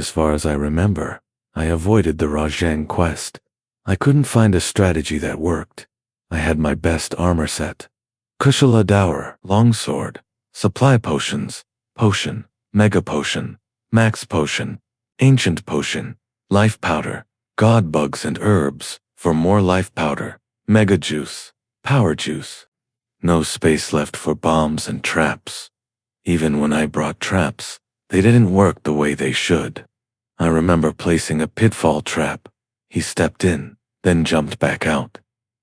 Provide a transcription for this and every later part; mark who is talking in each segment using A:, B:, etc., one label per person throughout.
A: as far as I remember, I avoided the Rajang quest. I couldn't find a strategy that worked. I had my best armor set. Kushala Dower, longsword, supply potions, potion, mega potion, max potion, ancient potion, life powder, god bugs and herbs, for more life powder, mega juice, power juice. No space left for bombs and traps. Even when I brought traps, they didn't work the way they should. I remember placing a pitfall trap. He stepped in, then jumped back out.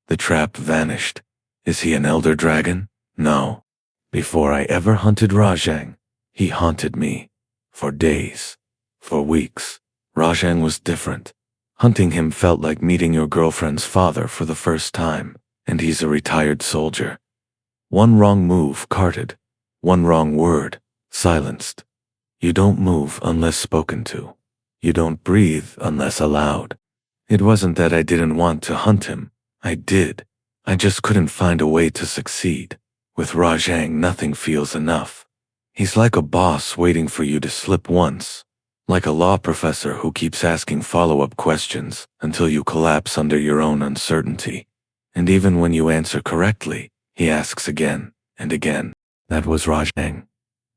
A: The trap vanished. Is he an elder dragon? No. Before I ever hunted Rajang, he haunted me. For days. For weeks. Rajang was different. Hunting him felt like meeting your girlfriend's father for the first time, and he's a retired soldier. One wrong move, carted. One wrong word, silenced. You don't move unless spoken to. You don't breathe unless allowed. It wasn't that I didn't want to hunt him. I did. I just couldn't find a way to succeed. With Rajang, nothing feels enough. He's like a boss waiting for you to slip once. Like a law professor who keeps asking follow-up questions until you collapse under your own uncertainty. And even when you answer correctly, he asks again and again. That was Rajang.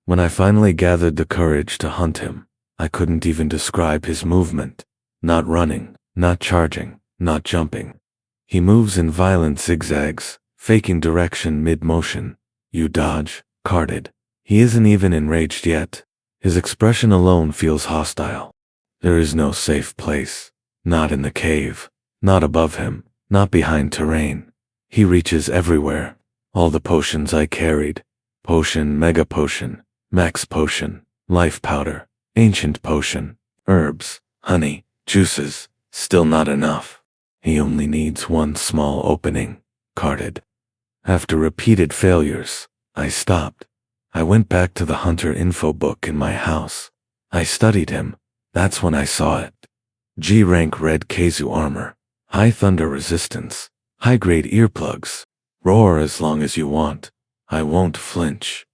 A: When I finally gathered the courage to hunt him, I couldn't even describe his movement. Not running, not charging, not jumping. He moves in violent zigzags, faking direction mid-motion. You dodge, carted. He isn't even enraged yet. His expression alone feels hostile. There is no safe place. Not in the cave. Not above him. Not behind terrain. He reaches everywhere. All the potions I carried. Potion, mega potion, max potion, life powder, ancient potion, herbs, honey, juices, still not enough. He only needs one small opening, carted. After repeated failures, I stopped. I went back to the hunter info book in my house. I studied him. That's when I saw it. G Rank Red Khezu armor, high thunder resistance, high-grade earplugs. Roar as long as you want. I won't flinch.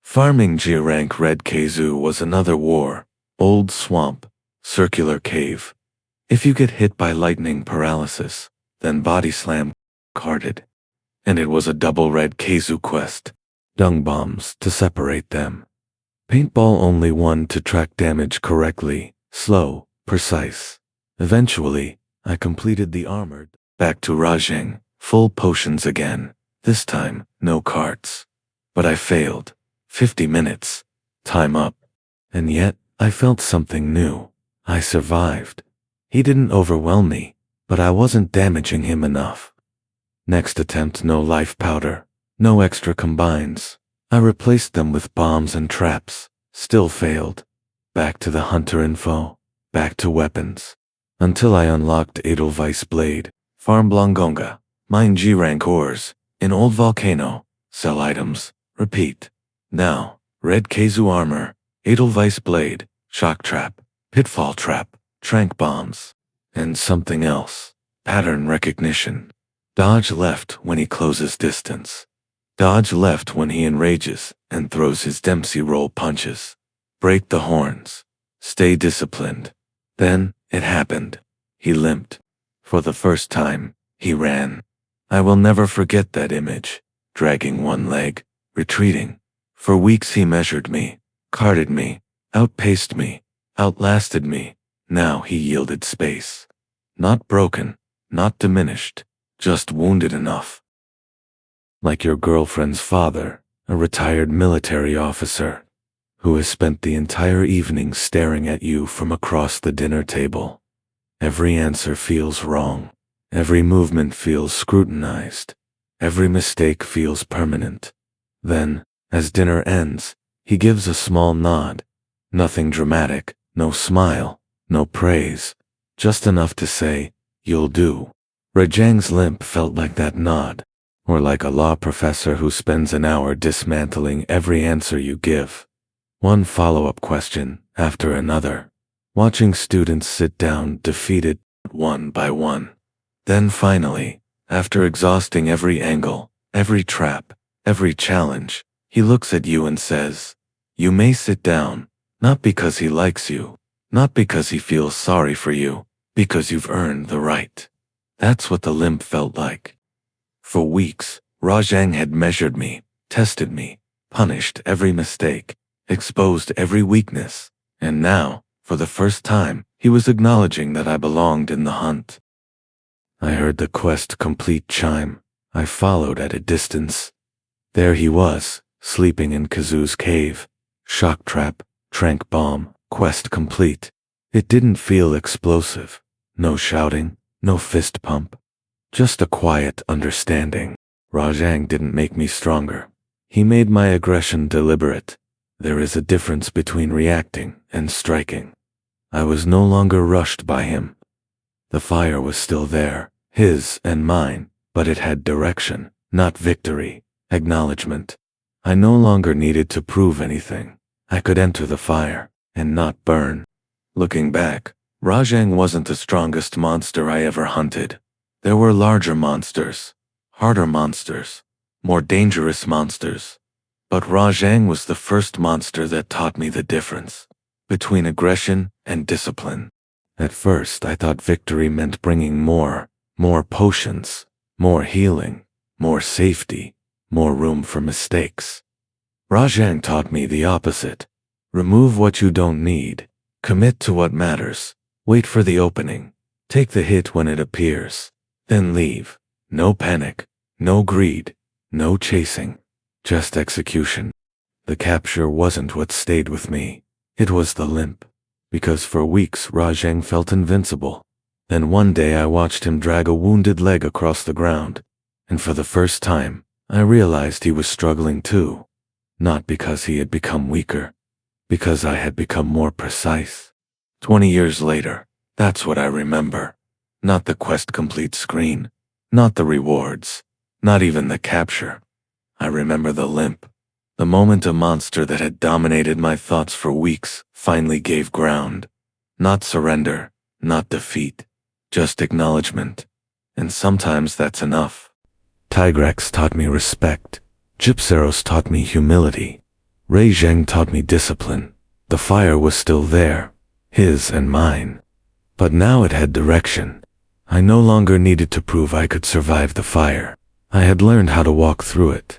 A: Farming G Rank Red Khezu was another war. Old swamp, circular cave. If you get hit by lightning paralysis, then body slam, carted. And it was a double Red Khezu quest. Dung bombs to separate them. Paintball only one to track damage correctly, slow, precise. Eventually, I completed the armored. Back to Rajang, full potions again. This time, no carts. But I failed. 50 minutes. Time up. And yet, I felt something new. I survived. He didn't overwhelm me, but I wasn't damaging him enough. Next attempt, no life powder. No extra combines. I replaced them with bombs and traps. Still failed. Back to the hunter info. Back to weapons. Until I unlocked Edelweiss Blade. Farm Blangonga. Mine G Rank ores. In Old Volcano, sell items, repeat. Now, Red Khezu armor, Edelweiss Blade, shock trap, pitfall trap, trank bombs, and something else, pattern recognition. Dodge left when he closes distance. Dodge left when he enrages and throws his Dempsey roll punches. Break the horns. Stay disciplined. Then, it happened. He limped. For the first time, he ran. I will never forget that image, dragging one leg, retreating. For weeks he measured me, carted me, outpaced me, outlasted me. Now he yielded space. Not broken, not diminished, just wounded enough. Like your girlfriend's father, a retired military officer, who has spent the entire evening staring at you from across the dinner table. Every answer feels wrong. Every movement feels scrutinized. Every mistake feels permanent. Then, as dinner ends, he gives a small nod. Nothing dramatic, no smile, no praise. Just enough to say, "You'll do." Rajang's limp felt like that nod, or like a law professor who spends an hour dismantling every answer you give. One follow-up question after another. Watching students sit down defeated one by one. Then finally, after exhausting every angle, every trap, every challenge, he looks at you and says, "You may sit down," not because he likes you, Not because he feels sorry for you, because you've earned the right. That's what the limp felt like. For weeks, Rajang had measured me, tested me, punished every mistake, exposed every weakness, and now, for the first time, he was acknowledging that I belonged in the hunt. I heard the quest complete chime. I followed at a distance. There he was, sleeping in Khezu's cave. Shock trap, trank bomb, quest complete. It didn't feel explosive. No shouting, no fist pump. Just a quiet understanding. Rajang didn't make me stronger. He made my aggression deliberate. There is a difference between reacting and striking. I was no longer rushed by him. The fire was still there, his and mine, but it had direction, not victory, acknowledgement. I no longer needed to prove anything. I could enter the fire and not burn. Looking back, Rajang wasn't the strongest monster I ever hunted. There were larger monsters, harder monsters, more dangerous monsters. But Rajang was the first monster that taught me the difference between aggression and discipline. At first, I thought victory meant bringing more potions, more healing, more safety, more room for mistakes. Rajang taught me the opposite. Remove what you don't need. Commit to what matters. Wait for the opening. Take the hit when it appears. Then leave. No panic, no greed, no chasing. Just execution. The capture wasn't what stayed with me. It was the limp. Because for weeks Rajang felt invincible. Then one day I watched him drag a wounded leg across the ground. And for the first time, I realized he was struggling too. Not because he had become weaker. Because I had become more precise. 20 years later, that's what I remember. Not the quest complete screen. Not the rewards. Not even the capture. I remember the limp. The moment a monster that had dominated my thoughts for weeks finally gave ground. Not surrender, not defeat, just acknowledgement. And sometimes that's enough. Tigrex taught me respect. Gypseros taught me humility. Rajang taught me discipline. The fire was still there, his and mine. But now it had direction. I no longer needed to prove I could survive the fire. I had learned how to walk through it.